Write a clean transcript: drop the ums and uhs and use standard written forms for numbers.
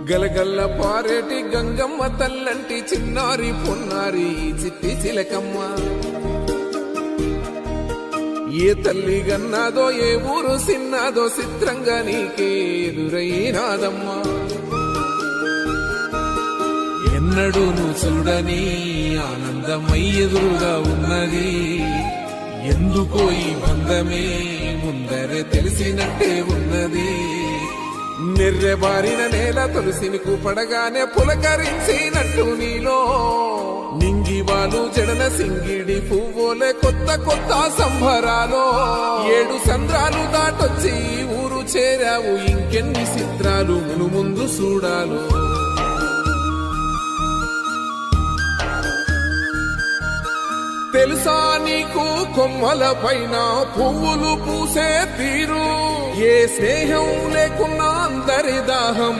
గలగల్ల పారేటి గంగమ్మ తల్లంటి చిన్నారి పొన్నారి చిట్టి చిలకమ్మ. ఏ తల్లి గన్నాదో ఏ ఊరు సిన్నాదో చిత్రంగా నీకే ఎదురైనాదమ్మా. ఎన్నడూ నువ్వు చూడని ఆనందమై ఎదురుగా ఉన్నది. ఎందుకో ఈ బంధమే ముందరే తెలిసినట్టే ఉన్నది. నిర్రెబారిన నేల తులసిని కూపడగానే పులకరించినట్టు నీలో నింగివాలు జడన సింగిడి పువ్వులే కొత్త కొత్త సంబరాలో. 7 సంద్రాలు దాటొచ్చి ఊరు చేరావు, ఇంకెన్ని చిత్రాలు మును ముందు చూడాలు. తెలుసా నీకు కొమ్మల పైన పువ్వులు పూసే తీరు. ఏ స్నేహం లేకున్నా అందరి దాహం